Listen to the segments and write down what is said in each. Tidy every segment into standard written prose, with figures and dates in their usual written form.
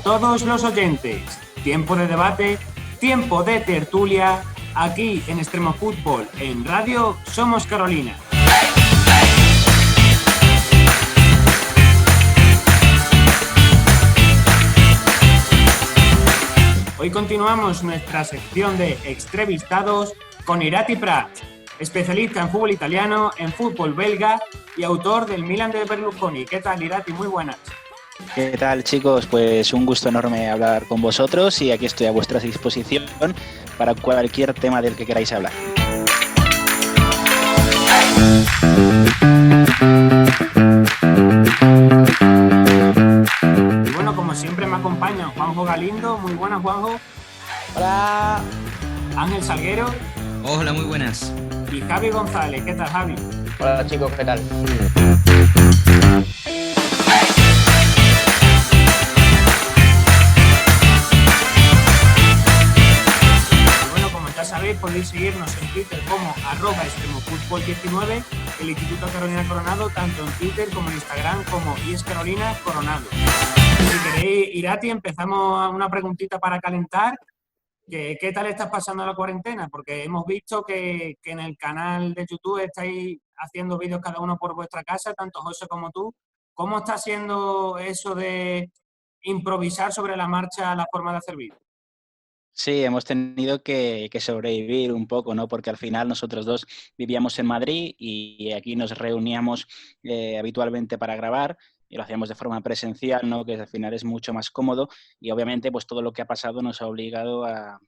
todos los oyentes. Tiempo de debate, tiempo de tertulia, aquí en Extremo Fútbol, en Radio Somos Carolina. Hoy continuamos nuestra sección de entrevistados con Irati Prat, especialista en fútbol italiano, en fútbol belga y autor del Milan de Berlusconi. ¿Qué tal, Irati? Muy buenas. ¿Qué tal, chicos? Pues un gusto enorme hablar con vosotros y aquí estoy a vuestra disposición para cualquier tema del que queráis hablar. Y bueno, como siempre me acompaña Juanjo Galindo. Muy buenas, Juanjo. Hola. Ángel Salguero. Hola, muy buenas. Y Javi González. ¿Qué tal, Javi? Hola, chicos, ¿qué tal? Sabéis, podéis seguirnos en Twitter como @extremofutbol19, el Instituto Carolina Coronado, tanto en Twitter como en Instagram, como Carolina Coronado. Si queréis, Irati, empezamos una preguntita para calentar. ¿Qué tal estás pasando la cuarentena? Porque hemos visto que en el canal de YouTube estáis haciendo vídeos cada uno por vuestra casa, tanto José como tú. ¿Cómo está siendo eso de improvisar sobre la marcha la forma de hacer vídeos? Sí, hemos tenido que sobrevivir un poco, ¿no? Porque al final nosotros dos vivíamos en Madrid y aquí nos reuníamos habitualmente para grabar y lo hacíamos de forma presencial, ¿no? Que al final es mucho más cómodo y obviamente pues todo lo que ha pasado nos ha obligado a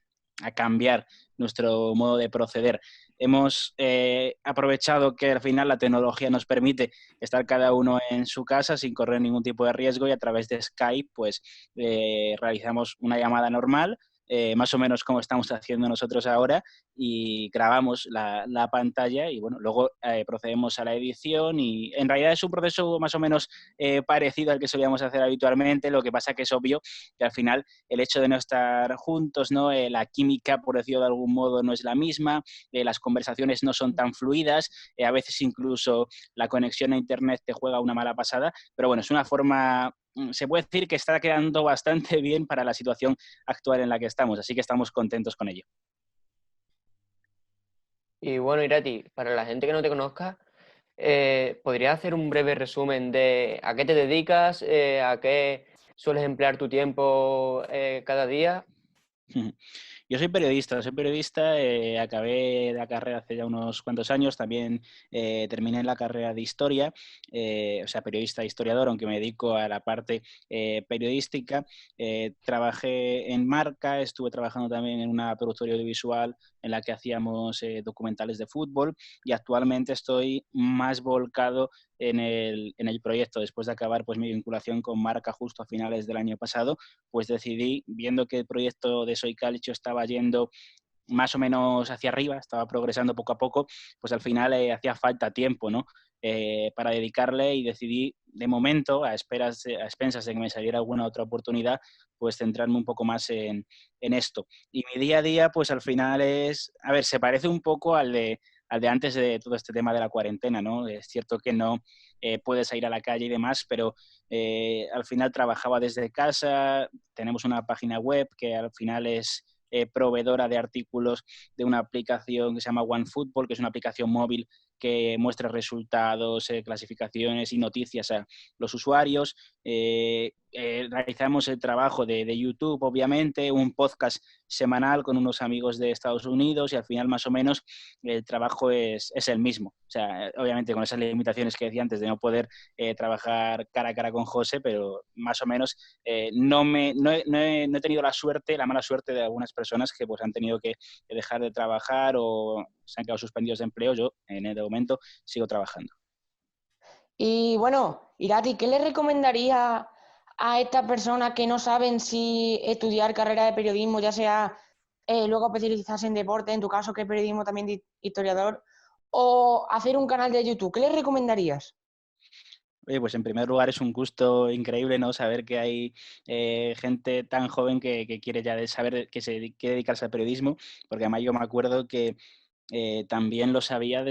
cambiar nuestro modo de proceder. Hemos aprovechado que al final la tecnología nos permite estar cada uno en su casa sin correr ningún tipo de riesgo y a través de Skype pues realizamos una llamada normal, más o menos como estamos haciendo nosotros ahora, y grabamos la pantalla y bueno, luego procedemos a la edición y en realidad es un proceso más o menos parecido al que solíamos hacer habitualmente. Lo que pasa que es obvio que al final el hecho de no estar juntos, ¿no? La química, por decirlo de algún modo, no es la misma, las conversaciones no son tan fluidas, a veces incluso la conexión a internet te juega una mala pasada, pero bueno, es una forma, se puede decir que está quedando bastante bien para la situación actual en la que estamos, así que estamos contentos con ello. Y bueno, Irati, para la gente que no te conozca, ¿podrías hacer un breve resumen de a qué te dedicas, a qué sueles emplear tu tiempo cada día? Yo soy periodista, acabé la carrera hace ya unos cuantos años, también terminé la carrera de historia, o sea, periodista e historiador, aunque me dedico a la parte periodística. Trabajé en Marca, estuve trabajando también en una productora audiovisual en la que hacíamos documentales de fútbol y actualmente estoy más volcado en el proyecto. Después de acabar pues mi vinculación con Marca justo a finales del año pasado, pues decidí, viendo que el proyecto de Soy Calcio estaba yendo más o menos hacia arriba, estaba progresando poco a poco, pues al final hacía falta tiempo, ¿no? Para dedicarle y decidí, de momento, a expensas de que me saliera alguna otra oportunidad, pues centrarme un poco más en esto. Y mi día a día, pues al final es, a ver, se parece un poco al de antes de todo este tema de la cuarentena, ¿no? Es cierto que no puedes ir a la calle y demás, pero al final trabajaba desde casa, tenemos una página web que al final es proveedora de artículos de una aplicación que se llama OneFootball, que es una aplicación móvil que muestra resultados, clasificaciones y noticias a los usuarios. Realizamos el trabajo de YouTube, obviamente, un podcast semanal con unos amigos de Estados Unidos y al final más o menos el trabajo es el mismo. O sea, obviamente con esas limitaciones que decía antes de no poder trabajar cara a cara con José, pero más o menos no he tenido la mala suerte de algunas personas que pues han tenido que dejar de trabajar o se han quedado suspendidos de empleo. Yo en el momento sigo trabajando. Y bueno, Irati, ¿qué le recomendaría a estas personas que no saben si estudiar carrera de periodismo, ya sea luego especializarse en deporte, en tu caso que es periodismo también de historiador, o hacer un canal de YouTube? ¿Qué les recomendarías? Oye, pues en primer lugar es un gusto increíble, ¿no? Saber que hay gente tan joven que quiere ya saber que se quiere dedicarse al periodismo, porque además yo me acuerdo que también lo sabía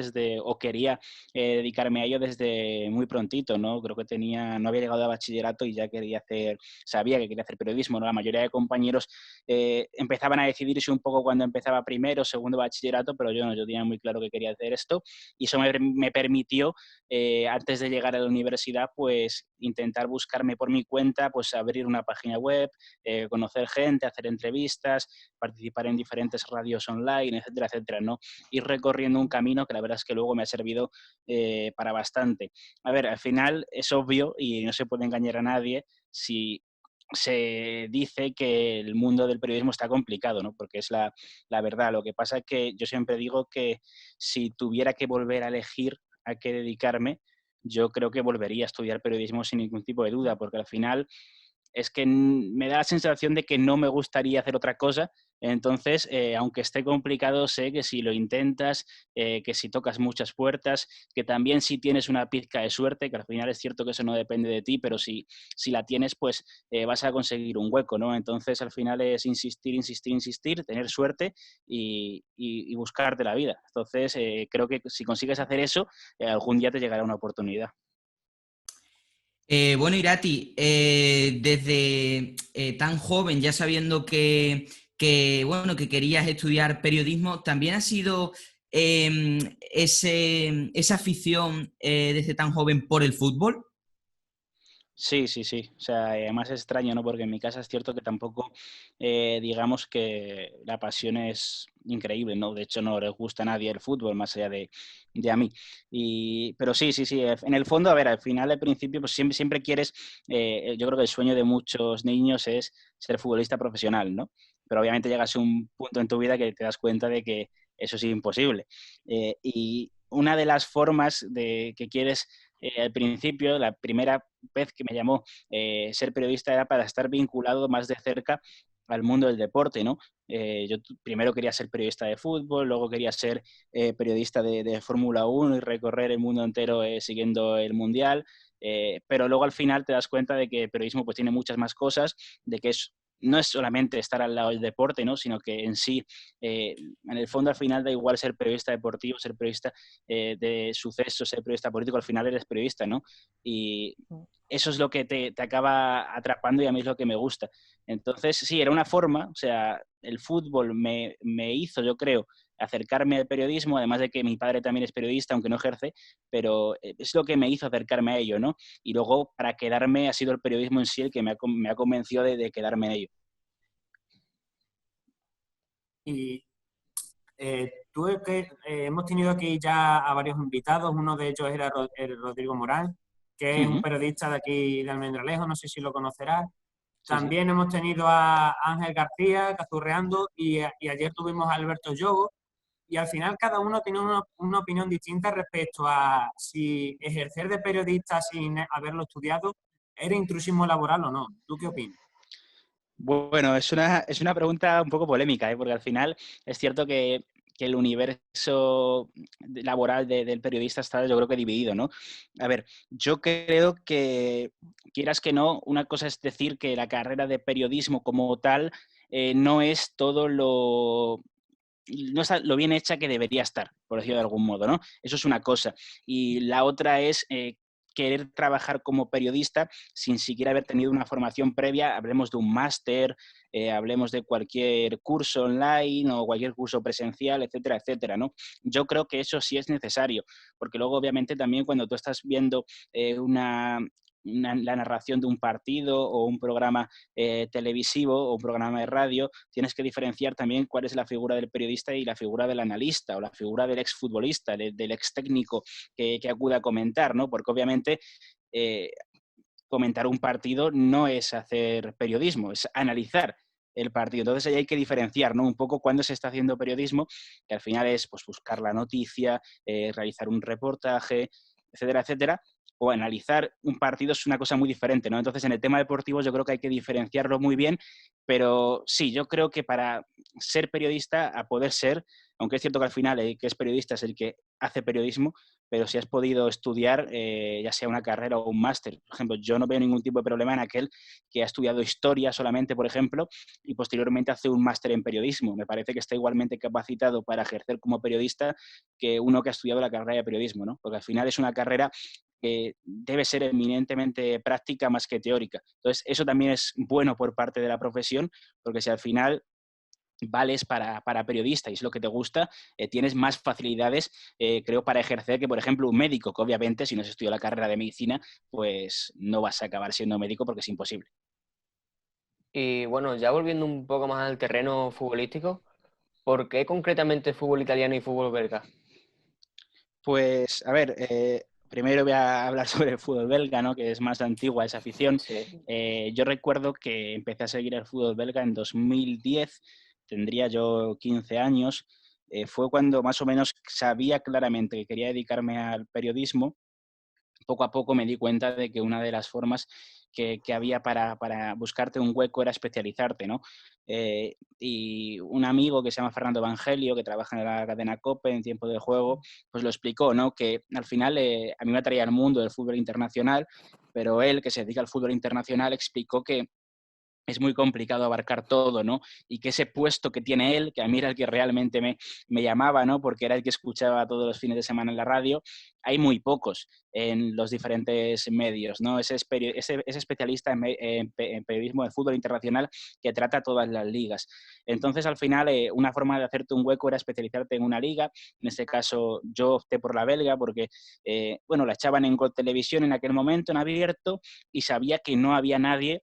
o quería dedicarme a ello desde muy prontito, ¿no? Creo que no había llegado a bachillerato y ya sabía que quería hacer periodismo, ¿no? La mayoría de compañeros empezaban a decidirse un poco cuando empezaba primero, segundo bachillerato, pero yo no, yo tenía muy claro que quería hacer esto y eso me permitió, antes de llegar a la universidad, pues intentar buscarme por mi cuenta, pues abrir una página web, conocer gente, hacer entrevistas, participar en diferentes radios online, etcétera, etcétera, ¿no? Ir recorriendo un camino que la verdad es que luego me ha servido para bastante. A ver, al final es obvio y no se puede engañar a nadie si se dice que el mundo del periodismo está complicado, ¿no? Porque es la verdad. Lo que pasa es que yo siempre digo que si tuviera que volver a elegir a qué dedicarme, yo creo que volvería a estudiar periodismo sin ningún tipo de duda, porque al final es que me da la sensación de que no me gustaría hacer otra cosa. Entonces, aunque esté complicado, sé que si lo intentas, que si tocas muchas puertas, que también si tienes una pizca de suerte, que al final es cierto que eso no depende de ti, pero si la tienes, pues vas a conseguir un hueco, ¿no? Entonces, al final es insistir, insistir, insistir, tener suerte y buscarte la vida. Entonces, creo que si consigues hacer eso, algún día te llegará una oportunidad. Bueno, Irati, desde tan joven, ya sabiendo bueno, que querías estudiar periodismo, ¿también ha sido esa afición desde tan joven por el fútbol? Sí, sí, sí. O sea, además es extraño, ¿no? Porque en mi casa es cierto que tampoco, digamos que la pasión es increíble, ¿no? De hecho, no les gusta a nadie el fútbol, más allá de a mí. Pero sí, sí, sí. En el fondo, a ver, al final, al principio, pues siempre quieres, yo creo que el sueño de muchos niños es ser futbolista profesional, ¿no? Pero obviamente llegas a un punto en tu vida que te das cuenta de que eso es imposible. Y una de las formas de que quieres al principio, la primera vez que me llamó ser periodista era para estar vinculado más de cerca al mundo del deporte, ¿no? Yo primero quería ser periodista de fútbol, luego quería ser periodista de Fórmula 1 y recorrer el mundo entero siguiendo el Mundial, pero luego al final te das cuenta de que el periodismo pues tiene muchas más cosas, de que no es solamente estar al lado del deporte, ¿no? Sino que en sí, en el fondo al final da igual ser periodista deportivo, ser periodista de sucesos, ser periodista político, al final eres periodista, ¿no? Y eso es lo que te acaba atrapando y a mí es lo que me gusta. Entonces, sí, era una forma, o sea, el fútbol me hizo, yo creo, acercarme al periodismo, además de que mi padre también es periodista, aunque no ejerce, pero es lo que me hizo acercarme a ello, ¿no? Y luego, para quedarme, ha sido el periodismo en sí el que me ha convencido de quedarme en ello. Y hemos tenido aquí ya a varios invitados, uno de ellos era el Rodrigo Morán, que es un periodista de aquí de Almendralejo, no sé si lo conocerás. Sí, sí. También hemos tenido a Ángel García, Cazurreando, y ayer tuvimos a Alberto Yogo, y al final cada uno tiene una opinión distinta respecto a si ejercer de periodista sin haberlo estudiado era intrusismo laboral o no. ¿Tú qué opinas? Bueno, es una pregunta un poco polémica, ¿eh? Porque al final es cierto que el universo laboral del periodista está, yo creo que dividido, ¿no? A ver, yo creo que, quieras que no, una cosa es decir que la carrera de periodismo como tal no es todo no está lo bien hecha que debería estar, por decirlo de algún modo, ¿no? Eso es una cosa. Y la otra es querer trabajar como periodista sin siquiera haber tenido una formación previa. Hablemos de un máster, hablemos de cualquier curso online o cualquier curso presencial, etcétera, etcétera, ¿no? Yo creo que eso sí es necesario, porque luego obviamente también cuando tú estás viendo la narración de un partido o un programa televisivo o un programa de radio, tienes que diferenciar también cuál es la figura del periodista y la figura del analista o la figura del exfutbolista, del ex técnico que acude a comentar, ¿no? Porque obviamente comentar un partido no es hacer periodismo, es analizar el partido. Entonces ahí hay que diferenciar, ¿no? Un poco cuándo se está haciendo periodismo, que al final es pues, buscar la noticia, realizar un reportaje, etcétera, etcétera, o analizar un partido es una cosa muy diferente, ¿no? Entonces en el tema deportivo yo creo que hay que diferenciarlo muy bien, pero sí, yo creo que para ser periodista, a poder ser, aunque es cierto que al final el que es periodista es el que hace periodismo, pero si has podido estudiar, ya sea una carrera o un máster. Por ejemplo, yo no veo ningún tipo de problema en aquel que ha estudiado historia solamente, por ejemplo, y posteriormente hace un máster en periodismo. Me parece que está igualmente capacitado para ejercer como periodista que uno que ha estudiado la carrera de periodismo, ¿no? Porque al final es una carrera que debe ser eminentemente práctica más que teórica. Entonces, eso también es bueno por parte de la profesión, porque si al final vales para periodista y es lo que te gusta, tienes más facilidades, creo, para ejercer que, por ejemplo, un médico, que obviamente si no has estudiado la carrera de medicina, pues no vas a acabar siendo médico porque es imposible. Y bueno, ya volviendo un poco más al terreno futbolístico, ¿por qué concretamente fútbol italiano y fútbol belga? Pues, a ver, primero voy a hablar sobre el fútbol belga, ¿no? Que es más antigua esa afición. Sí. Yo recuerdo que empecé a seguir el fútbol belga en 2010, tendría yo 15 años. Fue cuando más o menos sabía claramente que quería dedicarme al periodismo. Poco a poco me di cuenta de que una de las formas que había para buscarte un hueco era especializarte, ¿no? Y un amigo que se llama Fernando Evangelio, que trabaja en la cadena COPE en tiempo de juego, pues lo explicó, ¿no? Que al final a mí me atraía el mundo del fútbol internacional, pero él, que se dedica al fútbol internacional, explicó que es muy complicado abarcar todo, ¿no? Y que ese puesto que tiene él, que a mí era el que realmente me llamaba, ¿no? Porque era el que escuchaba todos los fines de semana en la radio, hay muy pocos en los diferentes medios, ¿no? Ese especialista en periodismo de fútbol internacional que trata todas las ligas. Entonces, al final, una forma de hacerte un hueco era especializarte en una liga. En este caso, yo opté por la belga porque, bueno, la echaban en Gol Televisión en aquel momento, en abierto, y sabía que no había nadie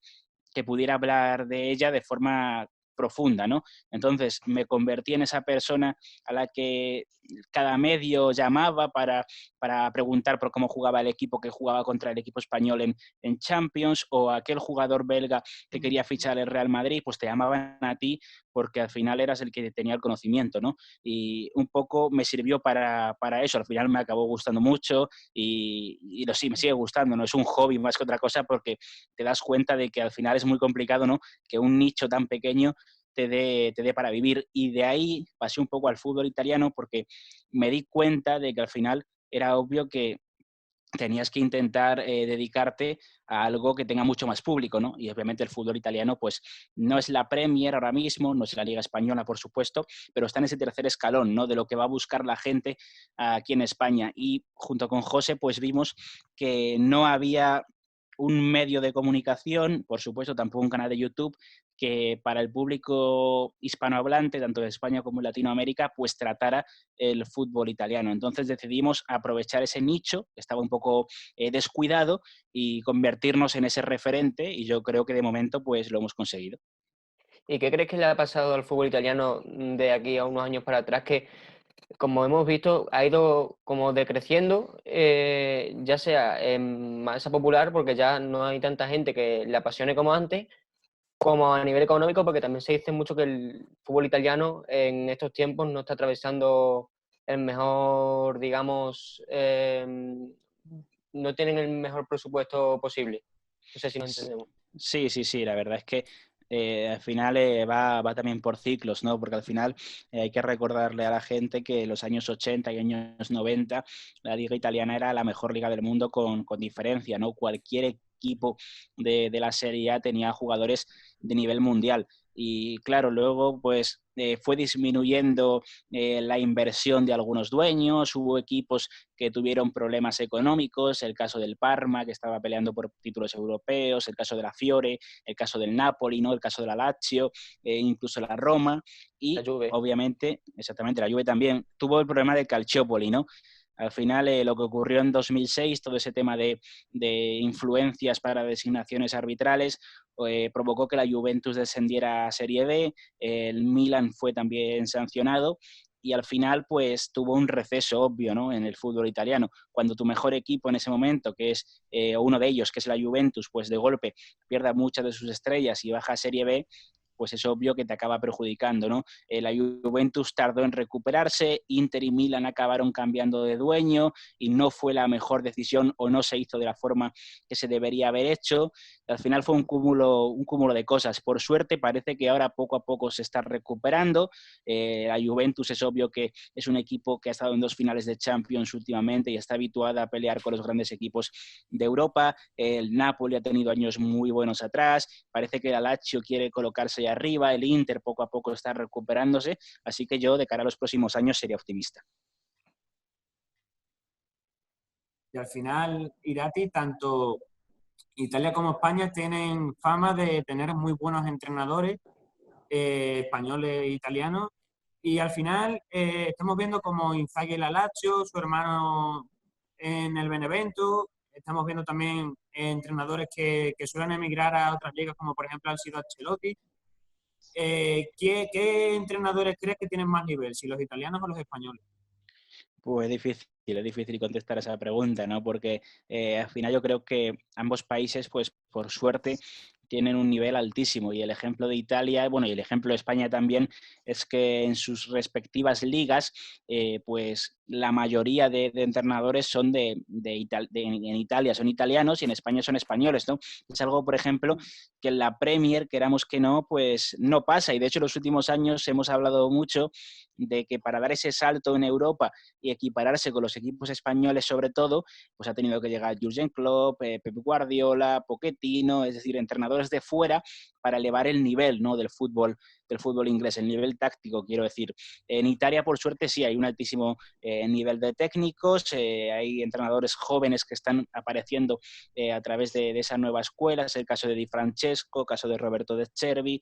que pudiera hablar de ella de forma profunda, ¿no? Entonces me convertí en esa persona a la que cada medio llamaba para preguntar por cómo jugaba el equipo que jugaba contra el equipo español en Champions, o aquel jugador belga que quería fichar el Real Madrid, pues te llamaban a ti porque al final eras el que tenía el conocimiento, ¿no? Y un poco me sirvió para eso, al final me acabó gustando mucho sí, me sigue gustando, no es un hobby más que otra cosa porque te das cuenta de que al final es muy complicado, ¿no? Que un nicho tan pequeño te dé para vivir. Y de ahí pasé un poco al fútbol italiano porque me di cuenta de que al final era obvio que tenías que intentar dedicarte a algo que tenga mucho más público, ¿no? Y obviamente el fútbol italiano, pues no es la Premier ahora mismo, no es la Liga Española, por supuesto, pero está en ese tercer escalón, ¿no? De lo que va a buscar la gente aquí en España. Y junto con José, pues vimos que no había un medio de comunicación, por supuesto, tampoco un canal de YouTube, que para el público hispanohablante, tanto de España como de Latinoamérica, pues tratara el fútbol italiano. Entonces decidimos aprovechar ese nicho, que estaba un poco descuidado, y convertirnos en ese referente, y yo creo que de momento pues lo hemos conseguido. ¿Y qué crees que le ha pasado al fútbol italiano de aquí a unos años para atrás? Que, como hemos visto, ha ido como decreciendo, ya sea en masa popular, porque ya no hay tanta gente que le apasione como antes, como a nivel económico, porque también se dice mucho que el fútbol italiano en estos tiempos no está atravesando el mejor, digamos, no tienen el mejor presupuesto posible. No sé si nos entendemos. Sí, la verdad es que al final va también por ciclos, ¿no? Porque al final hay que recordarle a la gente que en los años 80 y años 90 la liga italiana era la mejor liga del mundo con diferencia, ¿no? Cualquier equipo de la Serie A tenía jugadores de nivel mundial. Y claro, luego pues fue disminuyendo la inversión de algunos dueños, hubo equipos que tuvieron problemas económicos, el caso del Parma, que estaba peleando por títulos europeos, el caso de la Fiore, el caso del Napoli, ¿no? El caso de la Lazio, incluso la Roma, La y Juve. obviamente, exactamente, la Juve también tuvo el problema del Calciopoli, ¿no? Al final, lo que ocurrió en 2006, todo ese tema de influencias para designaciones arbitrales, provocó que la Juventus descendiera a Serie B, el Milan fue también sancionado y al final pues tuvo un receso obvio, ¿no? En el fútbol italiano. Cuando tu mejor equipo en ese momento, que es uno de ellos, que es la Juventus, pues de golpe pierda muchas de sus estrellas y baja a Serie B, pues es obvio que te acaba perjudicando, ¿no? La Juventus tardó en recuperarse, Inter y Milan acabaron cambiando de dueño y no fue la mejor decisión o no se hizo de la forma que se debería haber hecho. Al final fue un cúmulo de cosas. Por suerte parece que ahora poco a poco se está recuperando. La Juventus es obvio que es un equipo que ha estado en 2 finales de Champions últimamente y está habituada a pelear con los grandes equipos de Europa. El Napoli ha tenido años muy buenos atrás. Parece que el Lazio quiere colocarse ahí arriba. El Inter poco a poco está recuperándose. Así que yo, de cara a los próximos años, sería optimista. Y al final, Irati, tanto Italia como España tienen fama de tener muy buenos entrenadores, españoles e italianos. Y al final estamos viendo como Inzaghi el Lazio, su hermano en el Benevento. Estamos viendo también entrenadores que suelen emigrar a otras ligas, como por ejemplo han sido Ancelotti. ¿Qué entrenadores crees que tienen más nivel, si los italianos o los españoles? Pues es difícil contestar esa pregunta, ¿no? Porque al final yo creo que ambos países, pues por suerte, tienen un nivel altísimo y el ejemplo de Italia, bueno, y el ejemplo de España también, es que en sus respectivas ligas, pues la mayoría de entrenadores son en Italia son italianos y en España son españoles, ¿no? Es algo, por ejemplo, que en la Premier, queramos que no, pues no pasa. Y de hecho en los últimos años hemos hablado mucho de que para dar ese salto en Europa y equipararse con los equipos españoles sobre todo, pues ha tenido que llegar Jürgen Klopp, Pep Guardiola, Pochettino, es decir, entrenadores de fuera para elevar el nivel, ¿no?, del fútbol inglés, el nivel táctico, quiero decir. En Italia, por suerte, sí, hay un altísimo nivel de técnicos, hay entrenadores jóvenes que están apareciendo a través de esa nueva escuela, es el caso de Di Francesco, caso de Roberto De Zerbi,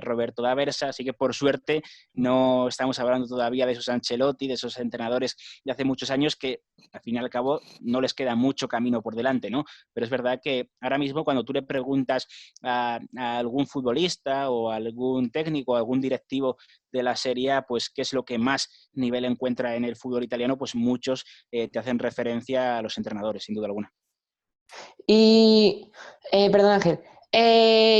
Roberto D'Aversa, así que por suerte no estamos hablando todavía de esos Ancelotti, de esos entrenadores de hace muchos años que al fin y al cabo no les queda mucho camino por delante, ¿no? Pero es verdad que ahora mismo cuando tú le preguntas a algún futbolista o a algún técnico o algún directivo de la Serie A, pues qué es lo que más nivel encuentra en el fútbol italiano, pues muchos te hacen referencia a los entrenadores, sin duda alguna. Y, perdón Ángel,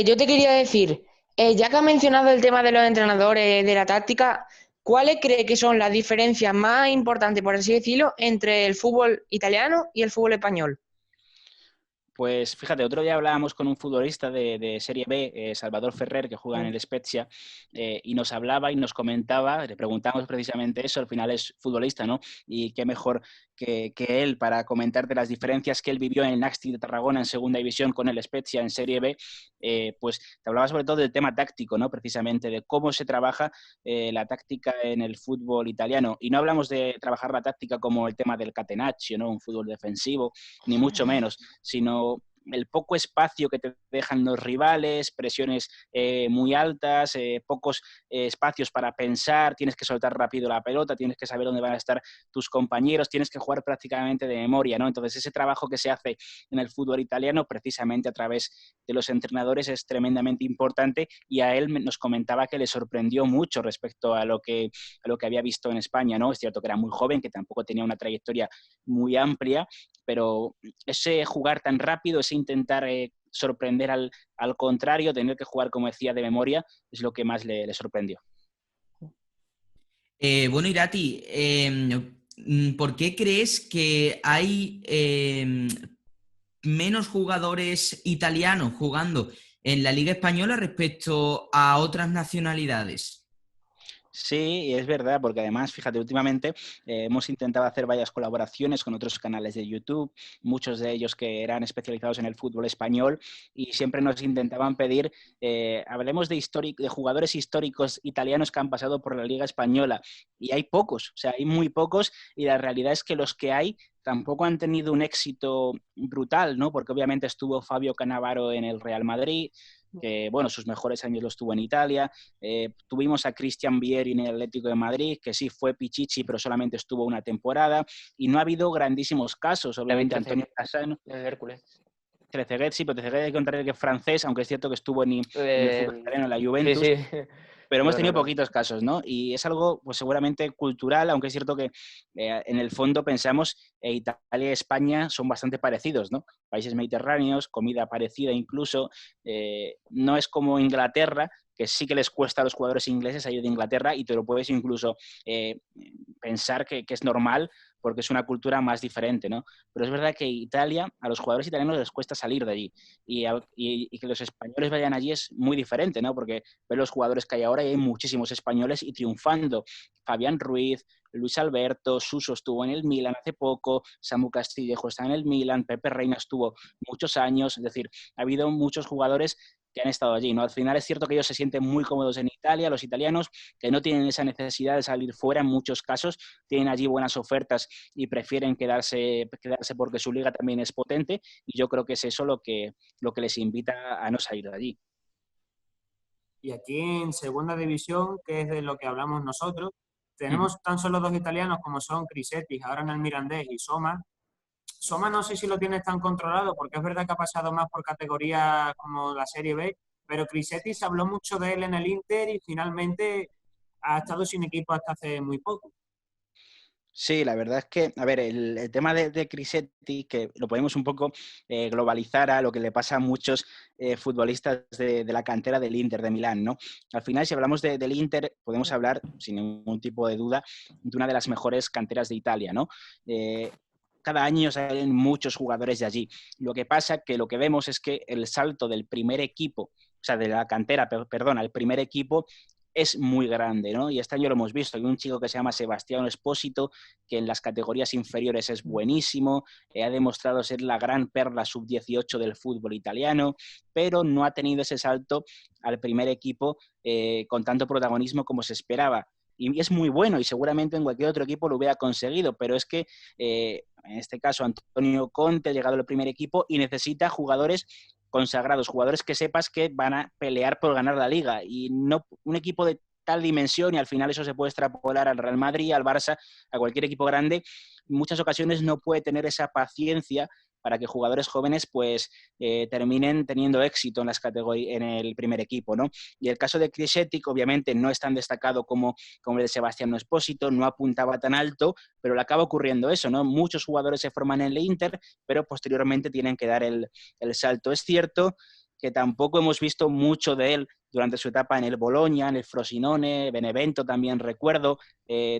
yo te quería decir, ya que has mencionado el tema de los entrenadores, de la táctica, ¿cuáles crees que son las diferencias más importantes, por así decirlo, entre el fútbol italiano y el fútbol español? Pues fíjate, otro día hablábamos con un futbolista de Serie B, Salvador Ferrer, que juega en el Spezia, y nos hablaba y nos comentaba, le preguntamos precisamente eso, al final es futbolista, ¿no? Y qué mejor que él para comentarte las diferencias que él vivió en el Nasti de Tarragona en segunda división con el Spezia en Serie B, pues te hablaba sobre todo del tema táctico, ¿no? Precisamente de cómo se trabaja la táctica en el fútbol italiano. Y no hablamos de trabajar la táctica como el tema del catenaccio, ¿no? Un fútbol defensivo, ni mucho menos, sino el poco espacio que te dejan los rivales, presiones muy altas, pocos espacios para pensar, tienes que soltar rápido la pelota, tienes que saber dónde van a estar tus compañeros, tienes que jugar prácticamente de memoria, ¿no? Entonces ese trabajo que se hace en el fútbol italiano, precisamente a través de los entrenadores, es tremendamente importante y a él nos comentaba que le sorprendió mucho respecto a lo que había visto en España, ¿no? Es cierto que era muy joven, que tampoco tenía una trayectoria muy amplia, pero ese jugar tan rápido, ese intentar sorprender al contrario, tener que jugar, como decía, de memoria, es lo que más le sorprendió. Bueno, Irati, ¿por qué crees que hay menos jugadores italianos jugando en la Liga Española respecto a otras nacionalidades? Sí, es verdad, porque además, fíjate, últimamente hemos intentado hacer varias colaboraciones con otros canales de YouTube, muchos de ellos que eran especializados en el fútbol español y siempre nos intentaban pedir, hablemos de jugadores históricos italianos que han pasado por la Liga Española y hay pocos, o sea, hay muy pocos y la realidad es que los que hay tampoco han tenido un éxito brutal, ¿no? Porque obviamente estuvo Fabio Cannavaro en el Real Madrid, que bueno, sus mejores años los tuvo en Italia. Tuvimos a Christian Vieri en el Atlético de Madrid, que sí fue Pichichi, pero solamente estuvo una temporada. Y no ha habido grandísimos casos, obviamente Antonio Cassano. El Hércules. Trezeguet, sí, pero Trezeguet hay que contar que es francés, aunque es cierto que estuvo en el fútbol italiano, en la Juventus. Sí, sí. pero hemos Claro, tenido claro. poquitos casos, ¿no? Y es algo, pues seguramente cultural, aunque es cierto que en el fondo pensamos Italia y España son bastante parecidos, ¿no? Países mediterráneos, comida parecida incluso. No es como Inglaterra, que sí que les cuesta a los jugadores ingleses salir de Inglaterra y te lo puedes incluso pensar que es normal porque es una cultura más diferente, ¿no? Pero es verdad que Italia, a los jugadores italianos les cuesta salir de allí y que los españoles vayan allí es muy diferente, ¿no? Porque ven los jugadores que hay ahora y hay muchísimos españoles y triunfando. Fabián Ruiz, Luis Alberto, Suso estuvo en el Milan hace poco, Samu Castillejo está en el Milan, Pepe Reina estuvo muchos años, es decir, ha habido muchos jugadores que han estado allí, ¿no? Al final es cierto que ellos se sienten muy cómodos en Italia, los italianos, que no tienen esa necesidad de salir fuera en muchos casos, tienen allí buenas ofertas y prefieren quedarse porque su liga también es potente y yo creo que es eso lo que les invita a no salir de allí. Y aquí en segunda división, que es de lo que hablamos nosotros, tenemos tan solo 2 italianos como son Crisetti, ahora en el Mirandés, y Soma. Soma no sé si lo tienes tan controlado, porque es verdad que ha pasado más por categorías como la Serie B, pero Crisetti se habló mucho de él en el Inter y finalmente ha estado sin equipo hasta hace muy poco. Sí, la verdad es que, a ver, el tema de Crisetti, que lo podemos un poco globalizar a lo que le pasa a muchos futbolistas de la cantera del Inter de Milán, ¿no? Al final, si hablamos del Inter, podemos hablar, sin ningún tipo de duda, de una de las mejores canteras de Italia, ¿no? Cada año salen muchos jugadores de allí. Lo que pasa que lo que vemos es que el salto del primer equipo, o sea, de la cantera, perdón, al primer equipo, es muy grande, ¿no? Y este año lo hemos visto. Hay un chico que se llama Sebastiano Espósito, que en las categorías inferiores es buenísimo, ha demostrado ser la gran perla sub-18 del fútbol italiano, pero no ha tenido ese salto al primer equipo con tanto protagonismo como se esperaba. Y es muy bueno y seguramente en cualquier otro equipo lo hubiera conseguido, pero es que en este caso Antonio Conte ha llegado al primer equipo y necesita jugadores consagrados, jugadores que sepas que van a pelear por ganar la liga y no un equipo de tal dimensión y al final eso se puede extrapolar al Real Madrid, al Barça, a cualquier equipo grande, en muchas ocasiones no puede tener esa paciencia para que jugadores jóvenes pues terminen teniendo éxito en las categorías, en el primer equipo, ¿no? Y el caso de Crisetti, obviamente no es tan destacado como el de Sebastiano Espósito, no apuntaba tan alto, pero le acaba ocurriendo eso, ¿no? Muchos jugadores se forman en el Inter, pero posteriormente tienen que dar el salto. Es cierto que tampoco hemos visto mucho de él durante su etapa en el Bologna, en el Frosinone, Benevento también recuerdo.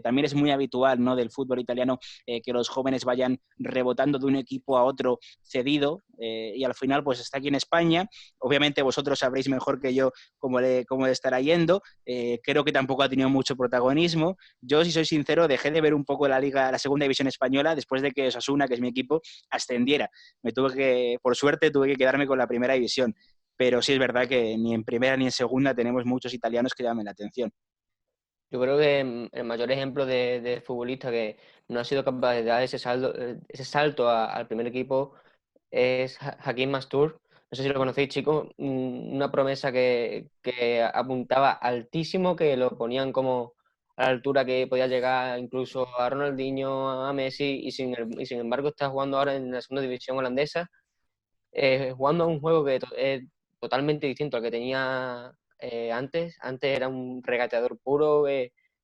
También es muy habitual, ¿no?, del fútbol italiano que los jóvenes vayan rebotando de un equipo a otro cedido y al final pues está aquí en España. Obviamente vosotros sabréis mejor que yo cómo le estará yendo. Creo que tampoco ha tenido mucho protagonismo. Yo, si soy sincero, dejé de ver un poco la liga, la segunda división española después de que Osasuna, que es mi equipo, ascendiera. Por suerte, tuve que quedarme con la primera división. Pero sí es verdad que ni en primera ni en segunda tenemos muchos italianos que llamen la atención. Yo creo que el mayor ejemplo de futbolista que no ha sido capaz de dar ese salto al primer equipo es Hakim Mastur. No sé si lo conocéis, chicos. Una promesa que apuntaba altísimo, que lo ponían como a la altura que podía llegar incluso a Ronaldinho, a Messi, y sin embargo está jugando ahora en la segunda división holandesa, jugando a un juego que es totalmente distinto al que tenía antes. Antes era un regateador puro,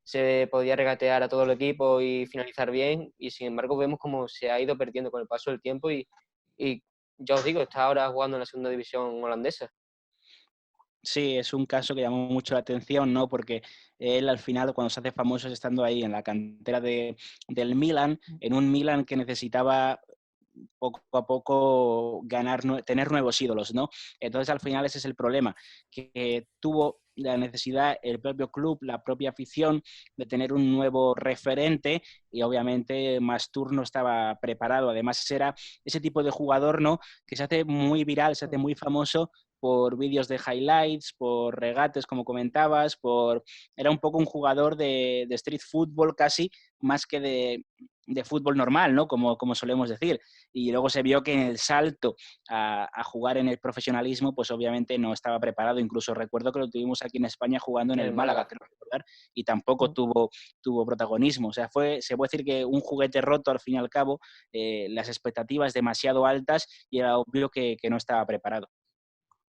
se podía regatear a todo el equipo y finalizar bien, y sin embargo vemos cómo se ha ido perdiendo con el paso del tiempo y ya os digo, está ahora jugando en la segunda división holandesa. Sí, es un caso que llamó mucho la atención, ¿no? Porque él al final, cuando se hace famoso, es estando ahí en la cantera del Milan, en un Milan que necesitaba poco a poco tener nuevos ídolos, ¿no? Entonces, al final ese es el problema, que tuvo la necesidad el propio club, la propia afición, de tener un nuevo referente y obviamente Mastur no estaba preparado. Además, era ese tipo de jugador, ¿no?, que se hace muy viral, se hace muy famoso por vídeos de highlights, por regates, como comentabas, era un poco un jugador de street football casi, más que de fútbol normal, ¿no?, como solemos decir. Y luego se vio que en el salto a jugar en el profesionalismo, pues obviamente no estaba preparado. Incluso recuerdo que lo tuvimos aquí en España jugando en el Málaga, creo recordar, y tampoco tuvo protagonismo. O sea, se puede decir que un juguete roto al fin y al cabo, las expectativas demasiado altas y era obvio que no estaba preparado.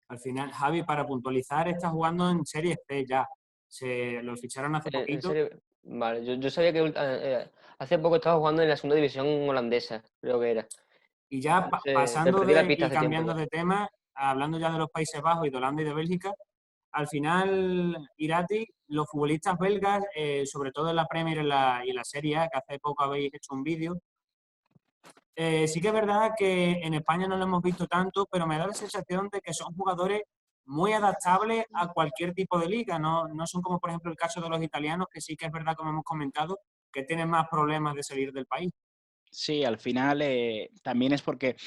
Al final, Javi, para puntualizar, está jugando en Serie C ya. Lo ficharon hace En poquito. serio, vale, yo sabía que hace poco estaba jugando en la segunda división holandesa, creo que era. Y ya Entonces, me pasando perdí la de pista y hace tiempo cambiando ya. de tema, hablando ya de los Países Bajos y de Holanda y de Bélgica, al final, Irati, los futbolistas belgas, sobre todo en la Premier y en la Serie A, que hace poco habéis hecho un vídeo, sí que es verdad que en España no lo hemos visto tanto, pero me da la sensación de que son jugadores muy adaptables a cualquier tipo de liga. No son como, por ejemplo, el caso de los italianos, que sí que es verdad, como hemos comentado, que tienen más problemas de salir del país. Sí, al final también es porque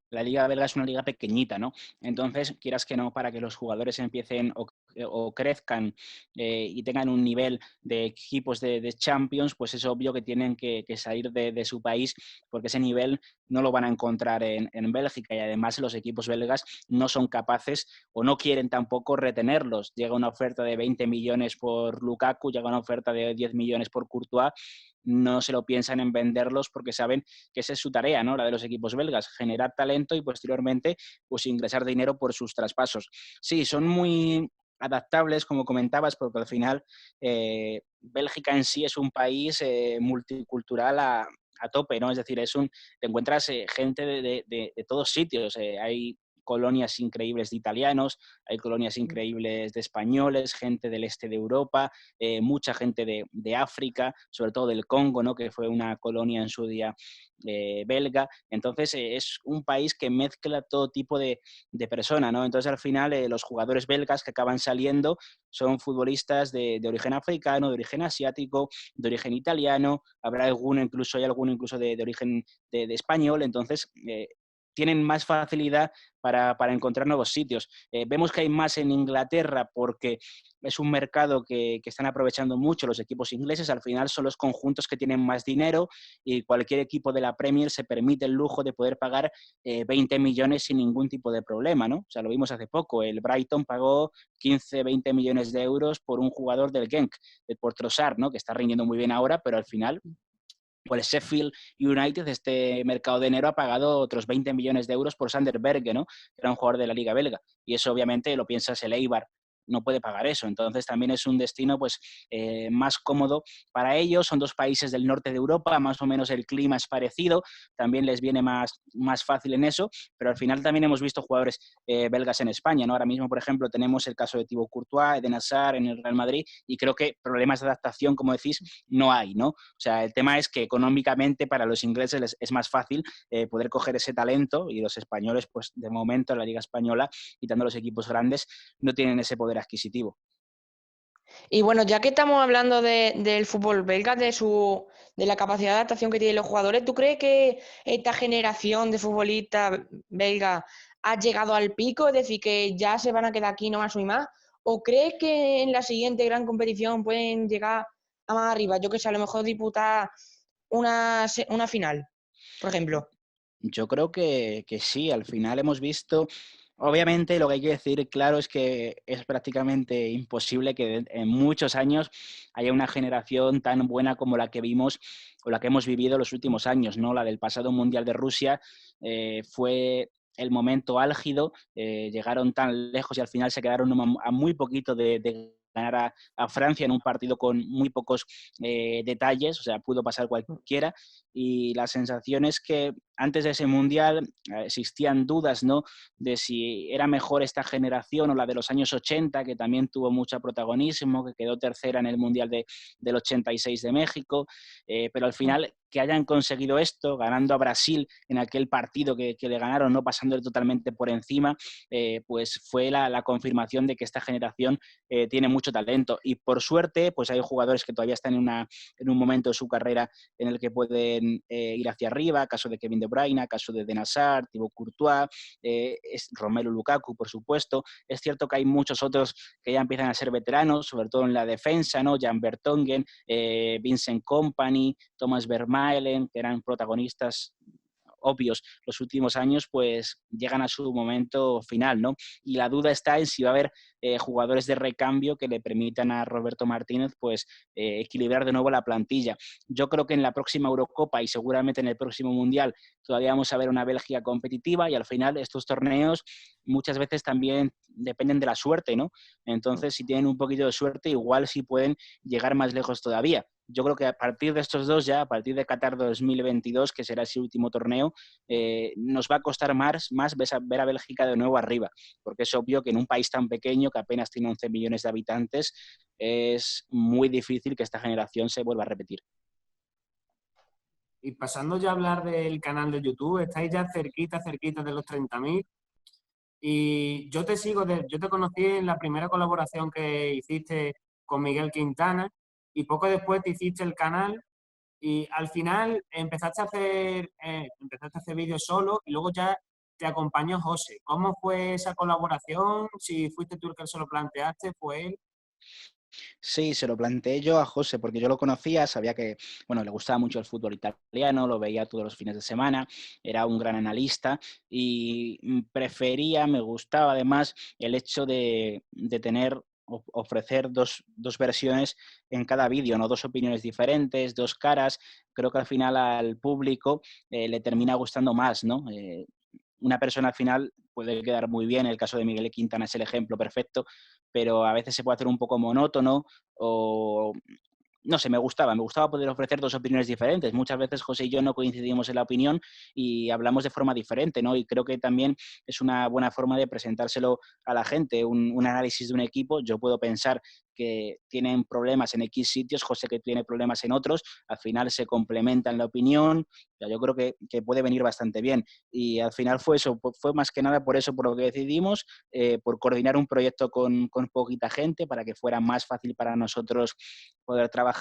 la liga belga es una liga pequeñita, ¿no? Entonces, quieras que no, para que los jugadores empiecen o crezcan y tengan un nivel de equipos de Champions, pues es obvio que tienen que salir de su país, porque ese nivel no lo van a encontrar en Bélgica, y además los equipos belgas no son capaces o no quieren tampoco retenerlos. Llega una oferta de 20 millones por Lukaku, llega una oferta de 10 millones por Courtois, no se lo piensan en venderlos porque saben que esa es su tarea, ¿no? La de los equipos belgas, generar talento y posteriormente pues ingresar dinero por sus traspasos. Sí, son muy adaptables, como comentabas, porque al final Bélgica en sí es un país multicultural a tope, ¿no? Es decir, te encuentras gente de todos sitios. Hay colonias increíbles de italianos, hay colonias increíbles de españoles, gente del este de Europa, mucha gente de África, sobre todo del Congo, ¿no? Que fue una colonia en su día belga. Entonces es un país que mezcla todo tipo de personas, ¿no? Entonces al final los jugadores belgas que acaban saliendo son futbolistas de origen africano, de origen asiático, de origen italiano, habrá alguno incluso, hay alguno incluso de origen de español. Entonces tienen más facilidad para encontrar nuevos sitios. Vemos que hay más en Inglaterra porque es un mercado que están aprovechando mucho los equipos ingleses. Al final son los conjuntos que tienen más dinero y cualquier equipo de la Premier se permite el lujo de poder pagar 20 millones sin ningún tipo de problema, ¿no? O sea, lo vimos hace poco. El Brighton pagó 15, 20 millones de euros por un jugador del Genk, por Trossard, ¿no? Que está rindiendo muy bien ahora, pero al final pues Sheffield United, este mercado de enero, ha pagado otros 20 millones de euros por Sander Berge, ¿no? Que era un jugador de la Liga Belga. Y eso obviamente lo piensas el Eibar, no puede pagar eso. Entonces también es un destino pues más cómodo para ellos. Son dos países del norte de Europa, más o menos el clima es parecido, también les viene más fácil en eso, pero al final también hemos visto jugadores belgas en España, ¿no? Ahora mismo, por ejemplo, tenemos el caso de Thibaut Courtois, Eden Hazard en el Real Madrid, y creo que problemas de adaptación, como decís, no hay, ¿no? O sea, el tema es que económicamente para los ingleses es más fácil poder coger ese talento, y los españoles, pues de momento en la Liga Española, quitando los equipos grandes, no tienen ese poder adquisitivo. Y bueno, ya que estamos hablando del fútbol belga, de la capacidad de adaptación que tienen los jugadores, ¿tú crees que esta generación de futbolistas belgas ha llegado al pico? Es decir, que ya se van a quedar aquí no más y más. ¿O crees que en la siguiente gran competición pueden llegar a más arriba? Yo que sé, a lo mejor disputar una final, por ejemplo. Yo creo que sí, al final hemos visto, obviamente lo que hay que decir claro es que es prácticamente imposible que en muchos años haya una generación tan buena como la que vimos o la que hemos vivido los últimos años, ¿no? La del pasado Mundial de Rusia fue el momento álgido, llegaron tan lejos y al final se quedaron a muy poquito de ganar a Francia en un partido con muy pocos detalles, o sea, pudo pasar cualquiera, y la sensación es que antes de ese Mundial existían dudas, ¿no?, de si era mejor esta generación o la de los años 80, que también tuvo mucho protagonismo, que quedó tercera en el Mundial del 86 de México, pero al final que hayan conseguido esto, ganando a Brasil en aquel partido que le ganaron, no pasándole totalmente por encima, pues fue la confirmación de que esta generación tiene mucho talento. Y por suerte, pues hay jugadores que todavía están en un momento de su carrera en el que pueden ir hacia arriba, caso de Kevin De Bruyne, caso de Eden Hazard, Thibaut Courtois, Romelu Lukaku, por supuesto. Es cierto que hay muchos otros que ya empiezan a ser veteranos, sobre todo en la defensa, ¿no? Jan Vertonghen, Vincent Kompany, Thomas Vermaelen, que eran protagonistas obvios los últimos años, pues llegan a su momento final, ¿no? Y la duda está en si va a haber jugadores de recambio que le permitan a Roberto Martínez pues equilibrar de nuevo la plantilla. Yo creo que en la próxima Eurocopa y seguramente en el próximo Mundial todavía vamos a ver una Bélgica competitiva, y al final estos torneos muchas veces también dependen de la suerte, ¿no? Entonces, si tienen un poquito de suerte, igual sí pueden llegar más lejos todavía. Yo creo que a partir de estos dos ya, a partir de Qatar 2022, que será ese último torneo, nos va a costar más ver a Bélgica de nuevo arriba, porque es obvio que en un país tan pequeño, que apenas tiene 11 millones de habitantes, es muy difícil que esta generación se vuelva a repetir. Y pasando ya a hablar del canal de YouTube, estáis ya cerquita de los 30.000. Y yo te sigo, yo te conocí en la primera colaboración que hiciste con Miguel Quintana y poco después te hiciste el canal y al final empezaste a hacer vídeos solo y luego ya te acompañó José. ¿Cómo fue esa colaboración? Si fuiste tú el que se lo planteaste, ¿fue él? Sí, se lo planteé yo a José porque yo lo conocía, sabía que, bueno, le gustaba mucho el fútbol italiano, lo veía todos los fines de semana, era un gran analista y me gustaba además el hecho de tener ofrecer dos versiones en cada vídeo, ¿no? Dos opiniones diferentes, dos caras. Creo que al final al público le termina gustando más, ¿no? Una persona al final puede quedar muy bien, el caso de Miguel Quintana es el ejemplo perfecto, pero a veces se puede hacer un poco monótono o no sé, me gustaba poder ofrecer dos opiniones diferentes. Muchas veces José y yo no coincidimos en la opinión y hablamos de forma diferente, ¿no? Y creo que también es una buena forma de presentárselo a la gente, un análisis de un equipo. Yo puedo pensar que tienen problemas en X sitios, José que tiene problemas en otros, al final se complementan la opinión, yo creo que puede venir bastante bien. Y al final fue eso, fue más que nada por eso, por lo que decidimos, por coordinar un proyecto con poquita gente para que fuera más fácil para nosotros poder trabajar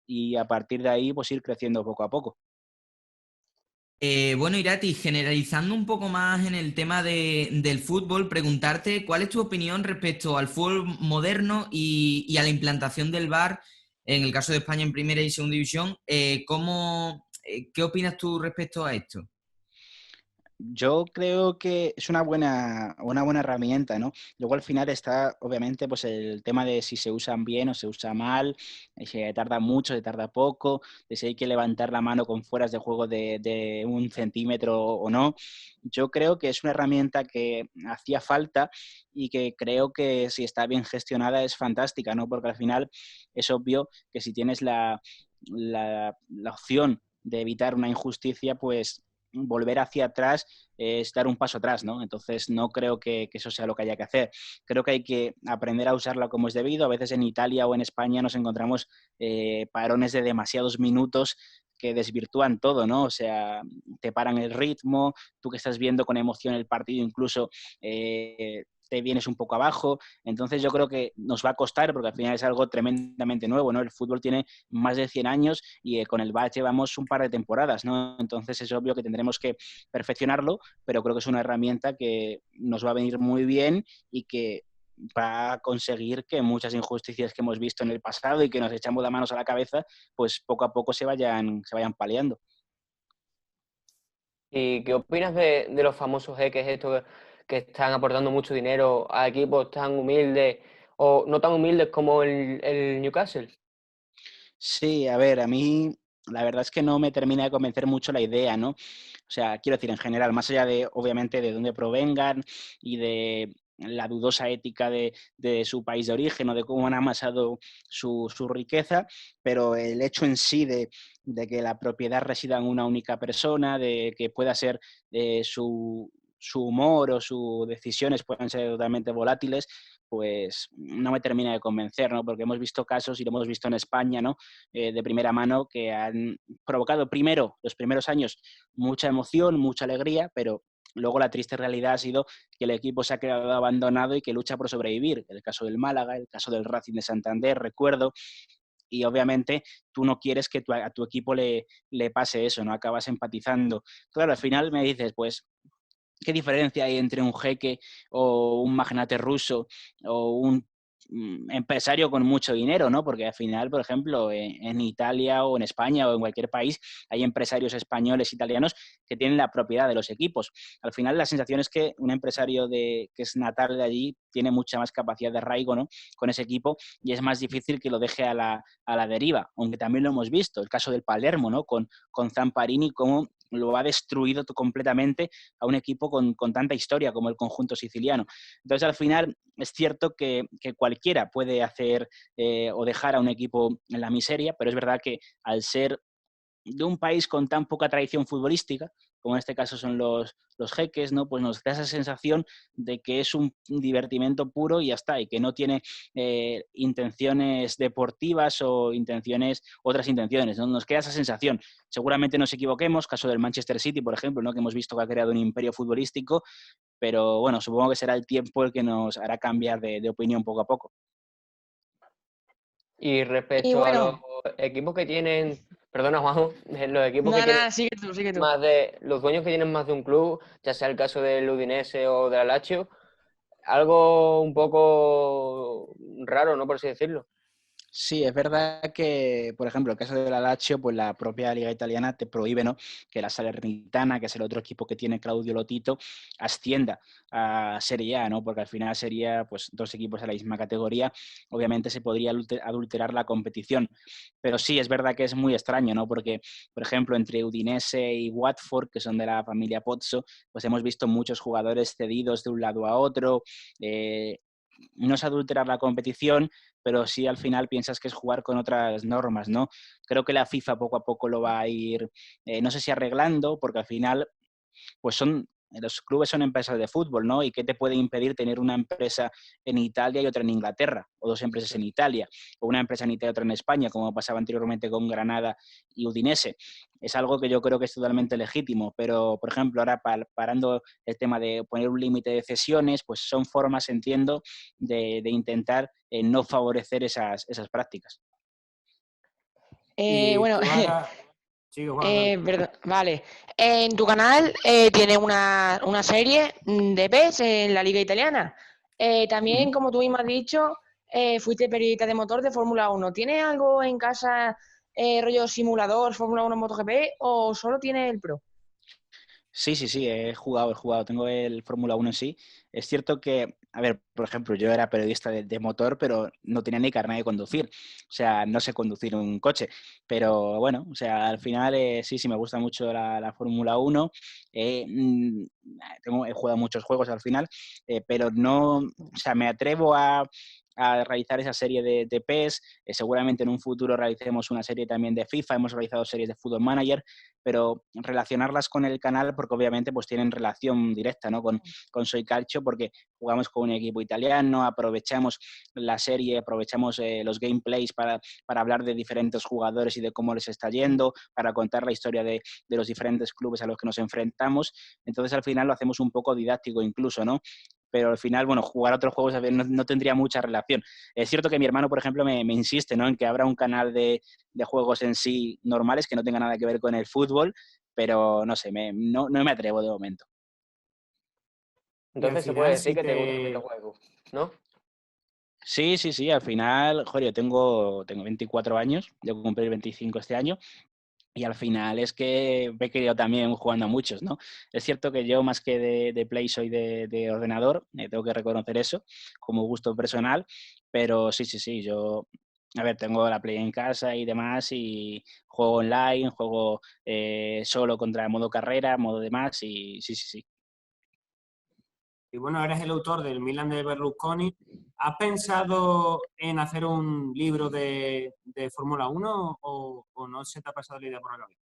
y a partir de ahí pues ir creciendo poco a poco. Bueno, Irati, generalizando un poco más en el tema del fútbol, preguntarte cuál es tu opinión respecto al fútbol moderno y a la implantación del VAR, en el caso de España en primera y segunda división. ¿Qué opinas tú respecto a esto? Yo creo que es una buena herramienta, ¿no? Luego al final está, obviamente, pues el tema de si se usan bien o se usa mal, si se tarda mucho, se tarda poco, de si hay que levantar la mano con fueras de juego de 1 centímetro o no. Yo creo que es una herramienta que hacía falta y que creo que si está bien gestionada es fantástica, ¿no? Porque al final es obvio que si tienes la opción de evitar una injusticia, pues volver hacia atrás es dar un paso atrás, ¿no? Entonces no creo que eso sea lo que haya que hacer. Creo que hay que aprender a usarla como es debido. A veces en Italia o en España nos encontramos parones de demasiados minutos que desvirtúan todo, ¿no? O sea, te paran el ritmo, tú que estás viendo con emoción el partido incluso te vienes un poco abajo. Entonces yo creo que nos va a costar porque al final es algo tremendamente nuevo, ¿no? El fútbol tiene más de 100 años y con el VAR llevamos un par de temporadas, ¿no? Entonces es obvio que tendremos que perfeccionarlo, pero creo que es una herramienta que nos va a venir muy bien y que va a conseguir que muchas injusticias que hemos visto en el pasado y que nos echamos las manos a la cabeza, pues poco a poco se vayan paliando. ¿Y qué opinas de los famosos jeques estos que están aportando mucho dinero a equipos tan humildes o no tan humildes como el Newcastle? Sí, a ver, a mí la verdad es que no me termina de convencer mucho la idea, ¿no? O sea, quiero decir, en general, más allá de, obviamente, de dónde provengan y de la dudosa ética de su país de origen o de cómo han amasado su riqueza, pero el hecho en sí de que la propiedad resida en una única persona, de que pueda ser su humor o sus decisiones puedan ser totalmente volátiles, pues no me termina de convencer, ¿no? Porque hemos visto casos y lo hemos visto en España, ¿no? De primera mano que han provocado primero, los primeros años, mucha emoción, mucha alegría, pero luego la triste realidad ha sido que el equipo se ha quedado abandonado y que lucha por sobrevivir. El caso del Málaga, el caso del Racing de Santander, recuerdo, y obviamente tú no quieres que a tu equipo le pase eso, ¿no? Acabas empatizando. Claro, al final me dices, pues, ¿qué diferencia hay entre un jeque o un magnate ruso o un empresario con mucho dinero, ¿no? Porque al final, por ejemplo, en Italia o en España o en cualquier país hay empresarios españoles, italianos que tienen la propiedad de los equipos. Al final la sensación es que un empresario que es natal de allí tiene mucha más capacidad de arraigo, ¿no? Con ese equipo y es más difícil que lo deje a la deriva, aunque también lo hemos visto, el caso del Palermo, ¿no? Con Zamparini, cómo lo ha destruido completamente a un equipo con tanta historia como el conjunto siciliano. Entonces, al final, es cierto que cualquiera puede hacer o dejar a un equipo en la miseria, pero es verdad que al ser de un país con tan poca tradición futbolística, como en este caso son los jeques, ¿no? Pues nos da esa sensación de que es un divertimento puro y ya está, y que no tiene intenciones deportivas o otras intenciones, ¿no? Nos queda esa sensación. Seguramente nos equivoquemos, caso del Manchester City, por ejemplo, ¿no? Que hemos visto que ha creado un imperio futbolístico, pero bueno, supongo que será el tiempo el que nos hará cambiar de opinión poco a poco. Y Y respecto a los bueno, equipos que tienen, perdona Juanjo, los equipos que tienen nada, sigue tú, sigue tú. los dueños que tienen más de un club, ya sea el caso del Udinese o del Lazio, algo un poco raro, ¿no? Por así decirlo. Sí, es verdad que, por ejemplo, el caso de la Lazio, pues la propia liga italiana te prohíbe, ¿no? Que la Salernitana, que es el otro equipo que tiene Claudio Lotito, ascienda a Serie A, ¿no? Porque al final sería, pues, dos equipos de la misma categoría. Obviamente se podría adulterar la competición. Pero sí, es verdad que es muy extraño, ¿no? Porque, por ejemplo, entre Udinese y Watford, que son de la familia Pozzo, pues hemos visto muchos jugadores cedidos de un lado a otro. No es adulterar la competición, pero sí al final piensas que es jugar con otras normas, ¿no? Creo que la FIFA poco a poco lo va a ir, no sé si arreglando, porque al final, pues los clubes son empresas de fútbol, ¿no? ¿Y qué te puede impedir tener una empresa en Italia y otra en Inglaterra? O dos empresas en Italia, o una empresa en Italia y otra en España, como pasaba anteriormente con Granada y Udinese. Es algo que yo creo que es totalmente legítimo, pero, por ejemplo, ahora parando el tema de poner un límite de cesiones, pues son formas, entiendo, de intentar no favorecer esas prácticas. Y Bueno, tú ahora, sigue Juan, dale. vale. En tu canal tienes una serie de PES en la Liga Italiana. También, como tú mismo has dicho, fuiste periodista de motor de Fórmula 1. ¿Tienes algo en casa, rollo simulador, Fórmula 1 MotoGP, o solo tienes el Pro? Sí, he jugado, tengo el Fórmula 1 en sí. Es cierto que, a ver, por ejemplo, yo era periodista de motor, pero no tenía ni carnet de conducir. O sea, no sé conducir un coche. Pero bueno, o sea, al final sí me gusta mucho la Fórmula 1. He jugado muchos juegos al final, pero no, o sea, me atrevo a realizar esa serie de PES. Seguramente en un futuro realicemos una serie también de FIFA. Hemos realizado series de Football Manager, pero relacionarlas con el canal porque obviamente pues tienen relación directa, ¿no? con Soy Calcio, porque jugamos con un equipo italiano, aprovechamos la serie, aprovechamos los gameplays para hablar de diferentes jugadores y de cómo les está yendo, para contar la historia de los diferentes clubes a los que nos enfrentamos. Entonces al final lo hacemos un poco didáctico incluso, ¿no? Pero al final, bueno, jugar a otros juegos no tendría mucha relación. Es cierto que mi hermano, por ejemplo, me insiste, ¿no? En que abra un canal de juegos en sí normales que no tengan nada que ver con el fútbol, pero no sé, no me atrevo de momento. Y al Entonces se puede final, decir si que te gusta el te, videojuego, ¿no? Sí, al final, joder, yo tengo 24 años, yo cumplir 25 este año, y al final es que me he querido también jugando a muchos, ¿no? Es cierto que yo más que de Play soy de ordenador, tengo que reconocer eso como gusto personal, pero sí, yo, a ver, tengo la Play en casa y demás, y juego online, juego solo contra modo carrera, modo demás, y sí. y bueno, eres el autor del Milan de Berlusconi. ¿Has pensado en hacer un libro de Fórmula 1 o no se te ha pasado la idea por la cabeza?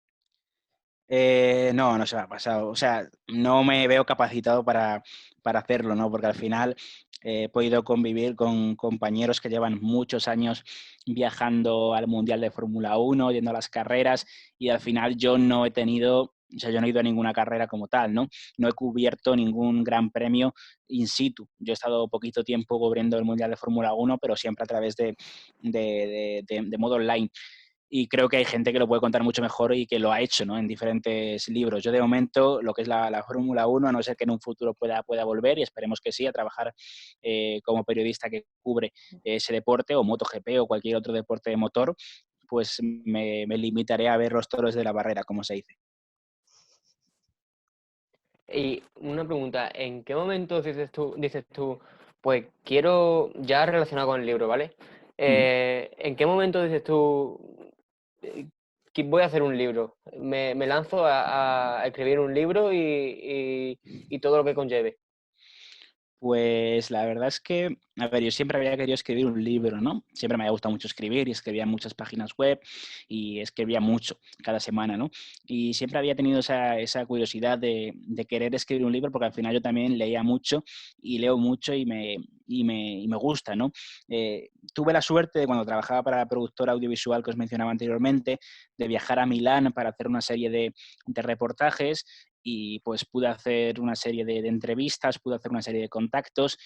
No se me ha pasado. O sea, no me veo capacitado para hacerlo, ¿no? Porque al final he podido convivir con compañeros que llevan muchos años viajando al Mundial de Fórmula 1, yendo a las carreras, y al final yo no he tenido, o sea, yo no he ido a ninguna carrera como tal, ¿no? No he cubierto ningún gran premio in situ. Yo he estado poquito tiempo cubriendo el Mundial de Fórmula 1, pero siempre a través de modo online. Y creo que hay gente que lo puede contar mucho mejor y que lo ha hecho, ¿no? En diferentes libros. Yo de momento, lo que es la Fórmula 1, a no ser que en un futuro pueda volver, y esperemos que sí, a trabajar como periodista que cubre ese deporte, o MotoGP o cualquier otro deporte de motor, pues me limitaré a ver los toros de la barrera, como se dice. Y una pregunta, ¿en qué momento dices tú, pues quiero, ya relacionado con el libro, ¿vale? ¿En qué momento dices tú, voy a hacer un libro. Me lanzo a escribir un libro y todo lo que conlleve. Pues la verdad es que, a ver, yo siempre había querido escribir un libro, ¿no? Siempre me había gustado mucho escribir y escribía en muchas páginas web y escribía mucho cada semana, ¿no? Y siempre había tenido esa curiosidad de querer escribir un libro porque al final yo también leía mucho y leo mucho y me gusta, ¿no? Tuve la suerte de cuando trabajaba para la productora audiovisual que os mencionaba anteriormente, de viajar a Milán para hacer una serie de reportajes y pues pude hacer una serie de entrevistas, pude hacer una serie de contactos,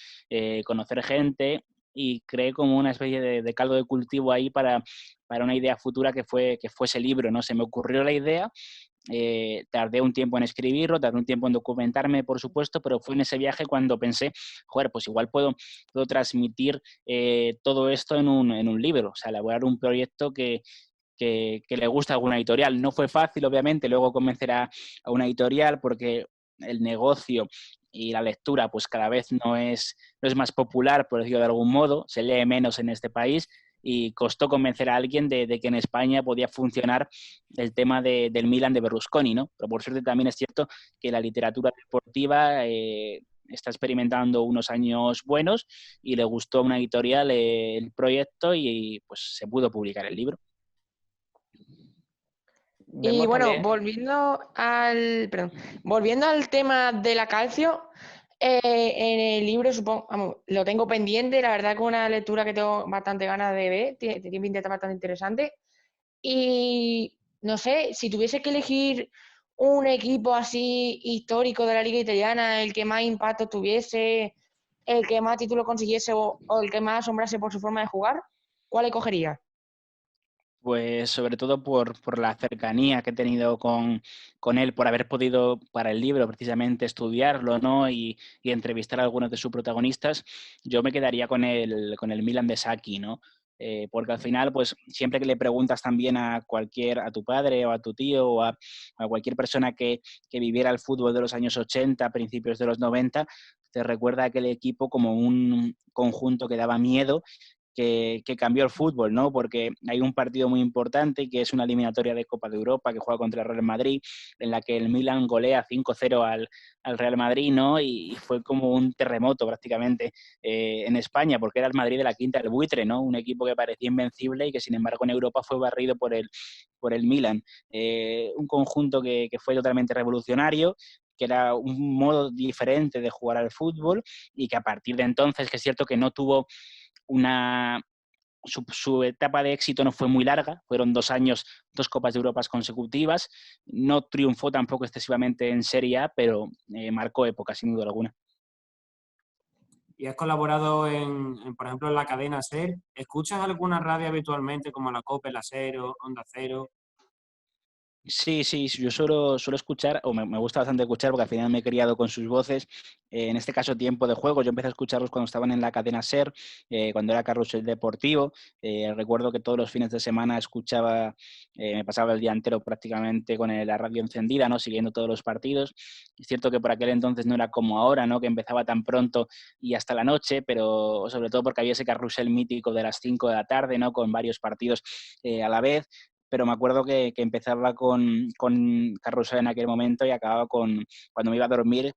conocer gente y creé como una especie de caldo de cultivo ahí para una idea futura que fuese libro, ¿no? Se me ocurrió la idea, tardé un tiempo en escribirlo, tardé un tiempo en documentarme, por supuesto, pero fue en ese viaje cuando pensé, joder, pues igual puedo transmitir todo esto en un libro, o sea, elaborar un proyecto que le gusta a alguna editorial. No fue fácil, obviamente, luego convencer a una editorial porque el negocio y la lectura pues cada vez no es más popular, por decirlo de algún modo, se lee menos en este país y costó convencer a alguien de que en España podía funcionar el tema del Milan de Berlusconi, ¿no? Pero por suerte también es cierto que la literatura deportiva está experimentando unos años buenos y le gustó a una editorial el proyecto y pues se pudo publicar el libro. Y Vemos bueno, también. volviendo al tema de la Calcio, en el libro supongo, vamos, lo tengo pendiente, la verdad que es una lectura que tengo bastante ganas de ver, tiene pinta bastante interesante. Y no sé, si tuviese que elegir un equipo así histórico de la Liga Italiana, el que más impacto tuviese, el que más títulos consiguiese o el que más asombrase por su forma de jugar, ¿cuál escogería? Pues sobre todo por la cercanía que he tenido con él, por haber podido para el libro precisamente estudiarlo, ¿no? Y entrevistar a algunos de sus protagonistas, yo me quedaría con el Milan de Sacchi, ¿no? Porque al final, pues siempre que le preguntas también a tu padre o a tu tío o a cualquier persona que viviera el fútbol de los años 80, principios de los 90, te recuerda aquel equipo como un conjunto que daba miedo, que cambió el fútbol, ¿no? Porque hay un partido muy importante que es una eliminatoria de Copa de Europa que juega contra el Real Madrid, en la que el Milan golea 5-0 al Real Madrid, ¿no? Y fue como un terremoto prácticamente en España, porque era el Madrid de la quinta del buitre, ¿no? Un equipo que parecía invencible y que sin embargo en Europa fue barrido por el Milan. Un conjunto que fue totalmente revolucionario, que era un modo diferente de jugar al fútbol y que a partir de entonces, que es cierto que no tuvo una... Su etapa de éxito no fue muy larga, fueron 2 años, 2 Copas de Europa consecutivas, no triunfó tampoco excesivamente en Serie A, pero marcó época, sin duda alguna. Y has colaborado por ejemplo, en la cadena SER. ¿Escuchas alguna radio habitualmente como la COPE, la SER, Onda Cero? Sí, yo suelo escuchar, o me gusta bastante escuchar, porque al final me he criado con sus voces. En este caso, Tiempo de Juego. Yo empecé a escucharlos cuando estaban en la cadena SER, cuando era Carrusel Deportivo. Recuerdo que todos los fines de semana escuchaba, me pasaba el día entero prácticamente con la radio encendida, ¿no? Siguiendo todos los partidos. Es cierto que por aquel entonces no era como ahora, ¿no? Que empezaba tan pronto y hasta la noche, pero sobre todo porque había ese carrusel mítico de las 5 de la tarde, ¿no? Con varios partidos a la vez. Pero me acuerdo que empezaba con Carrusel en aquel momento y acababa cuando me iba a dormir,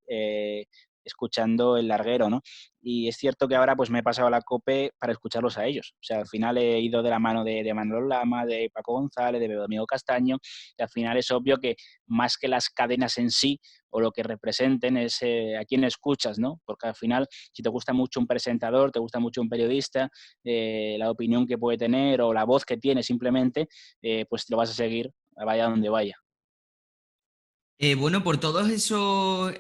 escuchando El Larguero, ¿no? Y es cierto que ahora pues me he pasado a la COPE para escucharlos a ellos. O sea, al final he ido de la mano de Manolo Lama, de Paco González, de Domingo Castaño, y al final es obvio que más que las cadenas en sí o lo que representen es a quién escuchas, ¿no? Porque al final, si te gusta mucho un presentador, te gusta mucho un periodista, la opinión que puede tener o la voz que tiene simplemente, pues lo vas a seguir vaya donde vaya. Bueno, por todos esos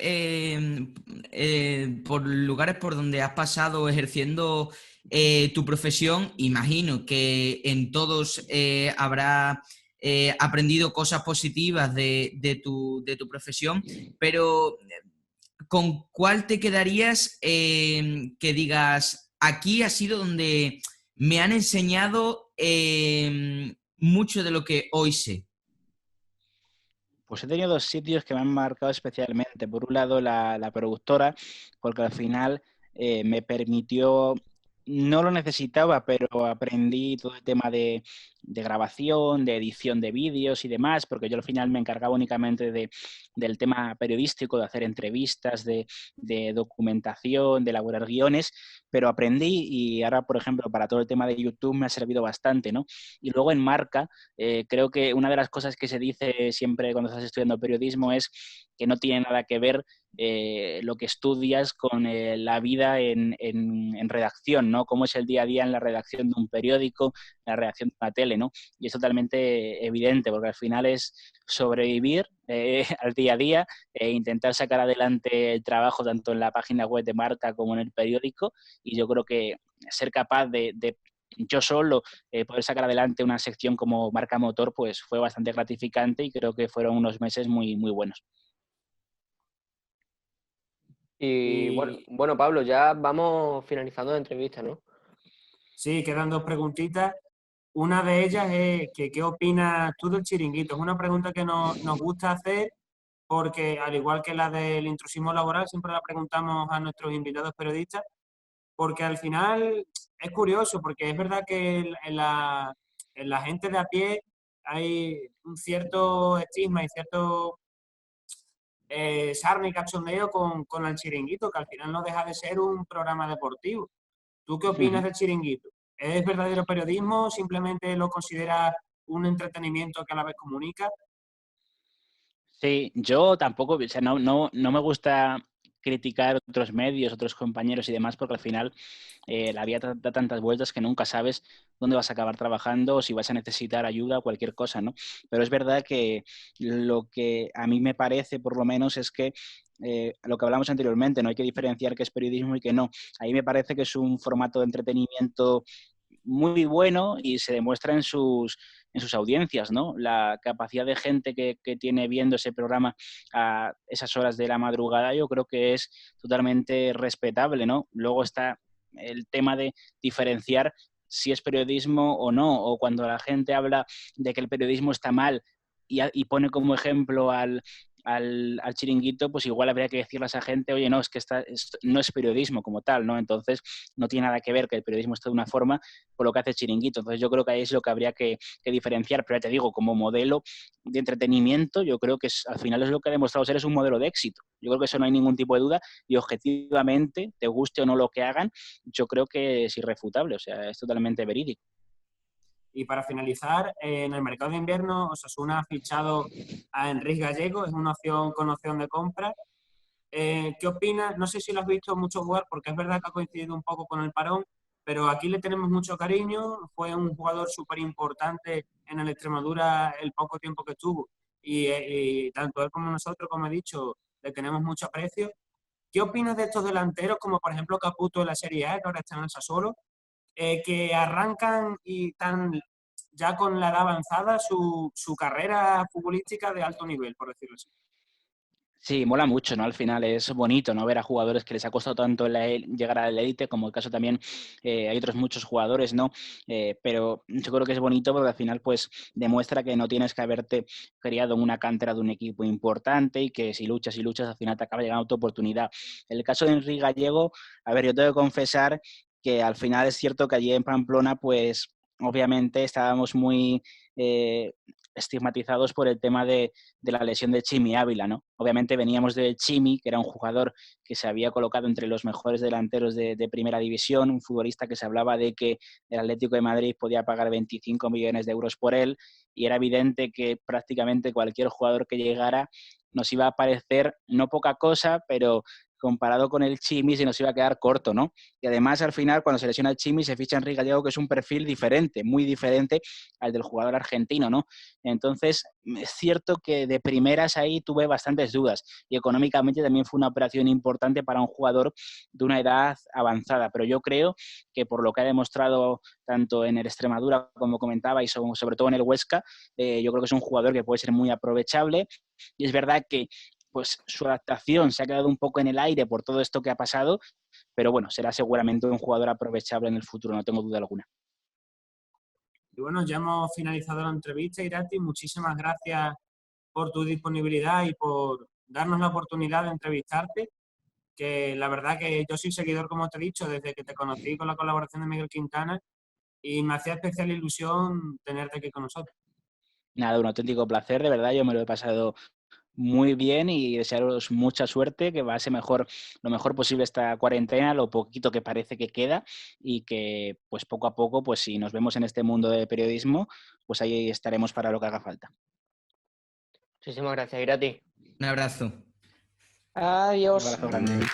por lugares por donde has pasado ejerciendo tu profesión, imagino que en todos habrá aprendido cosas positivas de tu profesión, pero ¿con cuál te quedarías que digas, aquí ha sido donde me han enseñado mucho de lo que hoy sé? Pues he tenido 2 sitios que me han marcado especialmente. Por un lado, la productora, porque al final me permitió, no lo necesitaba, pero aprendí todo el tema de grabación, de edición de vídeos y demás, porque yo al final me encargaba únicamente del tema periodístico, de hacer entrevistas, de documentación, de elaborar guiones, pero aprendí y ahora, por ejemplo, para todo el tema de YouTube me ha servido bastante, ¿no? Y luego en marca, creo que una de las cosas que se dice siempre cuando estás estudiando periodismo es que no tiene nada que ver lo que estudias con la vida en redacción, ¿no? Cómo es el día a día en la redacción de un periódico, en la redacción de una tele, ¿no? Y es totalmente evidente, porque al final es sobrevivir al día a día e intentar sacar adelante el trabajo tanto en la página web de marca como en el periódico, y yo creo que ser capaz de yo solo poder sacar adelante una sección como marca motor, pues fue bastante gratificante y creo que fueron unos meses muy, muy buenos. Y Y bueno, Pablo, ya vamos finalizando la entrevista, ¿no? sí, quedan dos preguntitas. Una de ellas es que ¿qué opinas tú del chiringuito? Es una pregunta que nos gusta hacer porque, al igual que la del intrusismo laboral, siempre la preguntamos a nuestros invitados periodistas, porque al final es curioso, porque es verdad que en la gente de a pie hay un cierto estigma y cierto sarna y cachondeo con el chiringuito, que al final no deja de ser un programa deportivo. ¿Tú qué opinas del chiringuito? ¿Es verdadero periodismo? ¿Simplemente lo consideras un entretenimiento que a la vez comunica? Sí, yo tampoco, o sea, no me gusta criticar otros medios, otros compañeros y demás, porque al final la vida da tantas vueltas que nunca sabes dónde vas a acabar trabajando o si vas a necesitar ayuda o cualquier cosa, ¿no? Pero es verdad que lo que a mí me parece, por lo menos, es que lo que hablamos anteriormente, no hay que diferenciar qué es periodismo y qué no. A mí me parece que es un formato de entretenimiento muy bueno y se demuestra en sus audiencias, ¿no? La capacidad de gente que tiene viendo ese programa a esas horas de la madrugada, yo creo que es totalmente respetable, ¿no? Luego está el tema de diferenciar si es periodismo o no, o cuando la gente habla de que el periodismo está mal y pone como ejemplo al chiringuito, pues igual habría que decirle a esa gente, oye, no, es que esto no es periodismo como tal, ¿no? Entonces no tiene nada que ver que el periodismo esté de una forma por lo que hace el chiringuito. Entonces yo creo que ahí es lo que habría que diferenciar, pero ya te digo, como modelo de entretenimiento, yo creo que al final es lo que ha demostrado ser es un modelo de éxito. Yo creo que eso no hay ningún tipo de duda y objetivamente, te guste o no lo que hagan, yo creo que es irrefutable, o sea, es totalmente verídico. Y para finalizar, en el mercado de invierno, Osasuna ha fichado a Enrique Gallego, es una opción con opción de compra. ¿Qué opinas? No sé si lo has visto mucho jugar, porque es verdad que ha coincidido un poco con el parón, pero aquí le tenemos mucho cariño. Fue un jugador súper importante en el Extremadura el poco tiempo que estuvo. Y tanto él como nosotros, como he dicho, le tenemos mucho aprecio. ¿Qué opinas de estos delanteros, como por ejemplo Caputo en la Serie A, que ahora está en el Sassuolo, que arrancan y están ya con la edad avanzada su carrera futbolística de alto nivel, por decirlo así? Sí, mola mucho, ¿no? Al final es bonito, ¿no? Ver a jugadores que les ha costado tanto llegar a la élite, como el caso también hay otros muchos jugadores, ¿no? Pero yo creo que es bonito porque al final pues demuestra que no tienes que haberte criado en una cantera de un equipo importante y que si luchas y luchas al final te acaba llegando tu oportunidad. El caso de Enrique Gallego, a ver, yo tengo que confesar que al final es cierto que allí en Pamplona pues obviamente estábamos muy estigmatizados por el tema de la lesión de Chimi Ávila, ¿no? Obviamente veníamos de Chimi, que era un jugador que se había colocado entre los mejores delanteros de primera división, un futbolista que se hablaba de que el Atlético de Madrid podía pagar 25 millones de euros por él, y era evidente que prácticamente cualquier jugador que llegara nos iba a parecer no poca cosa, pero comparado con el Chimi se nos iba a quedar corto, ¿no? Y además al final cuando se lesiona el Chimi se ficha Enrique Gallego, que es un perfil diferente, muy diferente al del jugador argentino, ¿no? Entonces es cierto que de primeras ahí tuve bastantes dudas y económicamente también fue una operación importante para un jugador de una edad avanzada, pero yo creo que por lo que ha demostrado tanto en el Extremadura, como comentaba, y sobre todo en el Huesca, yo creo que es un jugador que puede ser muy aprovechable, y es verdad que pues su adaptación se ha quedado un poco en el aire por todo esto que ha pasado, pero bueno, será seguramente un jugador aprovechable en el futuro, no tengo duda alguna. Y bueno, ya hemos finalizado la entrevista, Irati. Muchísimas gracias por tu disponibilidad y por darnos la oportunidad de entrevistarte, que la verdad que yo soy seguidor, como te he dicho, desde que te conocí con la colaboración de Miguel Quintana, y me hacía especial ilusión tenerte aquí con nosotros. Nada, un auténtico placer, de verdad, yo me lo he pasado muy bien y desearos mucha suerte, que pase lo mejor posible esta cuarentena, lo poquito que parece que queda y que pues poco a poco, pues si nos vemos en este mundo del periodismo, pues ahí estaremos para lo que haga falta. Muchísimas gracias, Irati. Un abrazo. Un Adiós. abrazo grande.